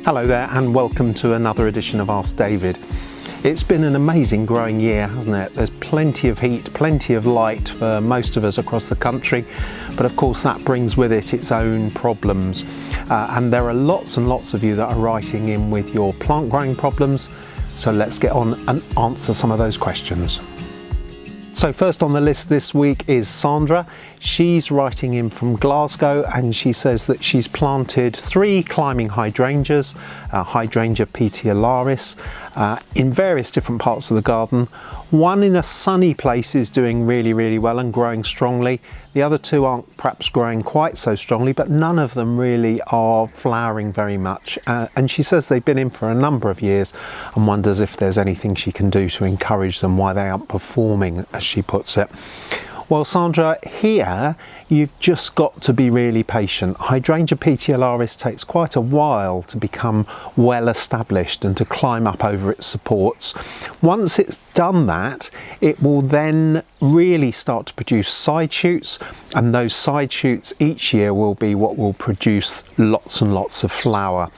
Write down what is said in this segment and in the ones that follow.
Hello there and welcome to another edition of Ask David. It's been an amazing growing year, hasn't it? There's plenty of heat, plenty of light for most of us across the country, but of course that brings with it its own problems. And there are lots and lots of you that are writing in with your plant growing problems, so let's get on and answer some of those questions. So first on the list this week is Sandra. She's writing in from Glasgow and she says that she's planted 3 climbing hydrangeas, Hydrangea petiolaris, in various different parts of the garden. One in a sunny place is doing really well and growing strongly. The other 2 aren't perhaps growing quite so strongly, but none of them really are flowering very much. And she says they've been in for a number of years and wonders if there's anything she can do to encourage them, why they aren't performing, as she puts it. Well, Sandra, here you've just got to be really patient. Hydrangea petiolaris takes quite a while to become well established and to climb up over its supports. Once it's done that, it will then really start to produce side shoots, and those side shoots each year will be what will produce lots and lots of flower.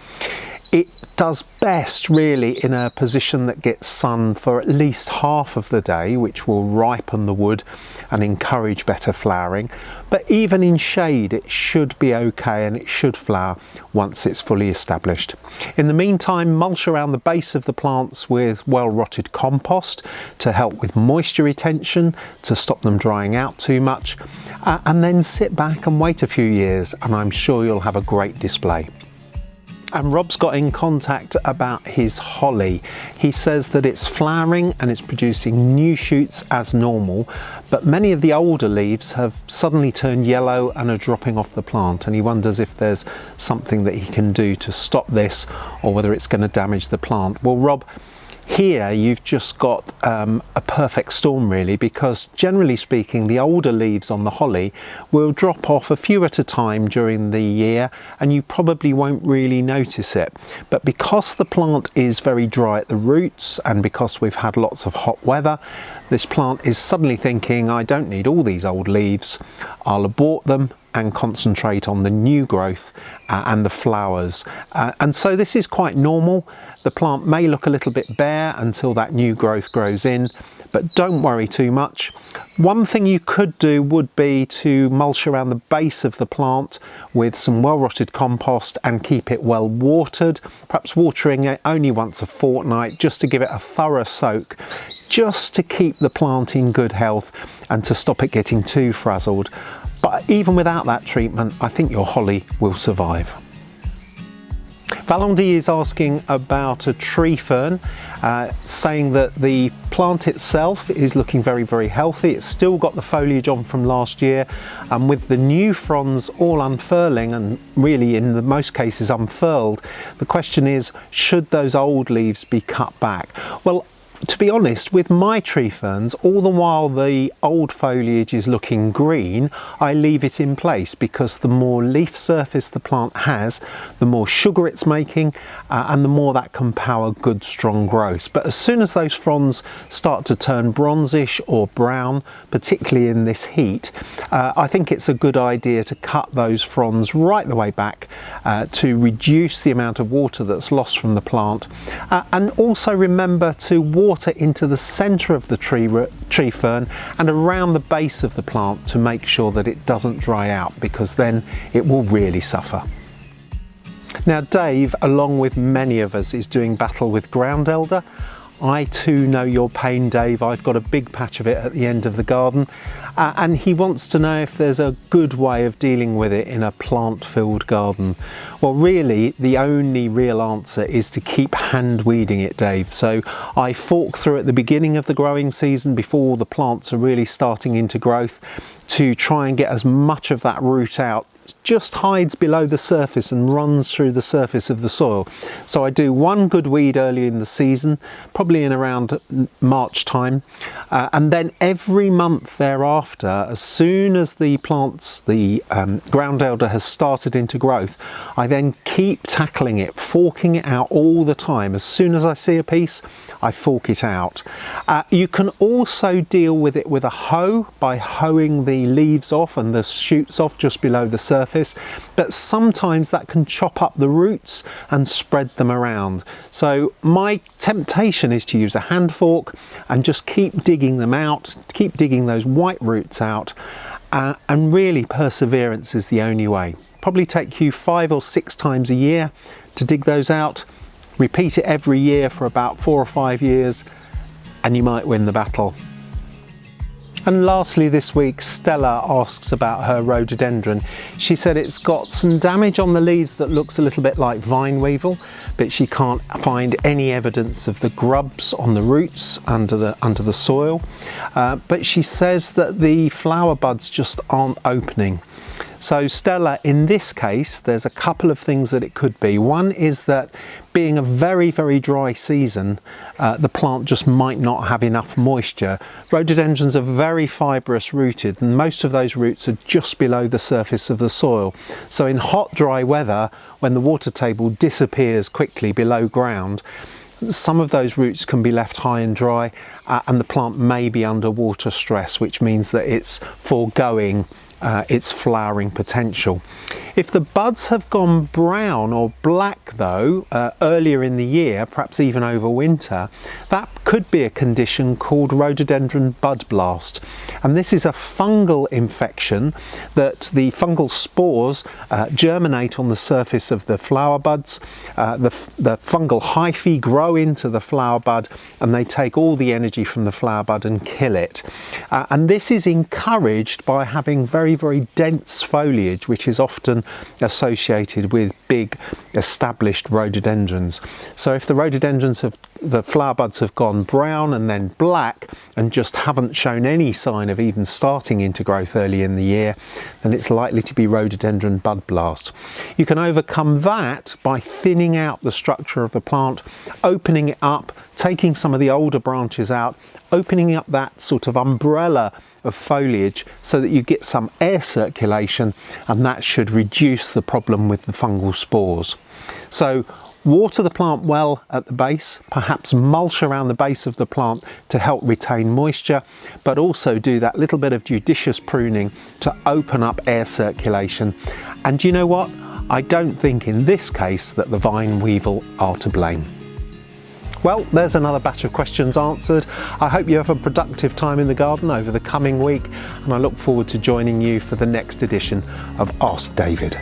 It does best really in a position that gets sun for at least half of the day, which will ripen the wood and encourage better flowering. But even in shade it should be okay and it should flower once it's fully established. In the meantime, mulch around the base of the plants with well-rotted compost to help with moisture retention, to stop them drying out too much, and then sit back and wait a few years and I'm sure you'll have a great display. And Rob's got in contact about his holly. He says that it's flowering and it's producing new shoots as normal, but many of the older leaves have suddenly turned yellow and are dropping off the plant, and he wonders if there's something that he can do to stop this or whether it's going to damage the plant. Well, Rob, here you've just got a perfect storm really, because generally speaking the older leaves on the holly will drop off a few at a time during the year and you probably won't really notice it. But because the plant is very dry at the roots and because we've had lots of hot weather, this plant is suddenly thinking, I don't need all these old leaves, I'll abort them and concentrate on the new growth and the flowers. And so this is quite normal. The plant may look a little bit bare until that new growth grows in, but don't worry too much. One thing you could do would be to mulch around the base of the plant with some well-rotted compost and keep it well watered, perhaps watering it only once a fortnight just to give it a thorough soak, just to keep the plant in good health and to stop it getting too frazzled. But even without that treatment, I think your holly will survive. Valandy is asking about a tree fern, saying that the plant itself is looking very healthy. It's still got the foliage on from last year, and with the new fronds all unfurling and really in the most cases unfurled, the question is, should those old leaves be cut back? Well, to be honest, with my tree ferns, all the while the old foliage is looking green, I leave it in place because the more leaf surface the plant has, the more sugar it's making and the more that can power good strong growth. But as soon as those fronds start to turn bronzish or brown, particularly in this heat, I think it's a good idea to cut those fronds right the way back to reduce the amount of water that's lost from the plant, and also remember to water into the center of the tree fern and around the base of the plant to make sure that it doesn't dry out, because then it will really suffer. Now Dave, along with many of us, is doing battle with ground elder. I too know your pain, Dave. I've got a big patch of it at the end of the garden, and he wants to know if there's a good way of dealing with it in a plant-filled garden. Well, really, the only real answer is to keep hand weeding it, Dave. So I fork through at the beginning of the growing season before the plants are really starting into growth to try and get as much of that root out. Just hides below the surface and runs through the surface of the soil. So I do one good weed early in the season, probably in around March time, and then every month thereafter, as soon as the plants, the ground elder has started into growth, I then keep tackling it, forking it out all the time. As soon as I see a piece, I fork it out. You can also deal with it with a hoe by hoeing the leaves off and the shoots off just below the surface. surface, but sometimes that can chop up the roots and spread them around. So my temptation is to use a hand fork and just keep digging them out, keep digging those white roots out, and really perseverance is the only way. Probably take you 5 or 6 times a year to dig those out. Repeat it every year for about 4 or 5 years and you might win the battle. And lastly this week, Stella asks about her rhododendron. She said it's got some damage on the leaves that looks a little bit like vine weevil, but she can't find any evidence of the grubs on the roots under the soil. But she says that the flower buds just aren't opening. So Stella, in this case, there's a couple of things that it could be. One is that being a very, very dry season, the plant just might not have enough moisture. Rhododendrons are very fibrous rooted and most of those roots are just below the surface of the soil. So in hot, dry weather, when the water table disappears quickly below ground, some of those roots can be left high and dry and the plant may be under water stress, which means that it's foregoing its flowering potential. If the buds have gone brown or black though earlier in the year, perhaps even over winter, that could be a condition called rhododendron bud blast, and this is a fungal infection that the fungal spores germinate on the surface of the flower buds. The fungal hyphae grow into the flower bud and they take all the energy from the flower bud and kill it, and this is encouraged by having very, very dense foliage, which is often associated with big established rhododendrons. So if the rhododendrons the flower buds have gone brown and then black and just haven't shown any sign of even starting into growth early in the year, then it's likely to be rhododendron bud blast. You can overcome that by thinning out the structure of the plant, opening it up, taking some of the older branches out, opening up that sort of umbrella of foliage so that you get some air circulation, and that should reduce the problem with the fungal spores. So water the plant well at the base, perhaps mulch around the base of the plant to help retain moisture, but also do that little bit of judicious pruning to open up air circulation. And you know what? I don't think in this case that the vine weevil are to blame. Well, there's another batch of questions answered. I hope you have a productive time in the garden over the coming week, and I look forward to joining you for the next edition of Ask David.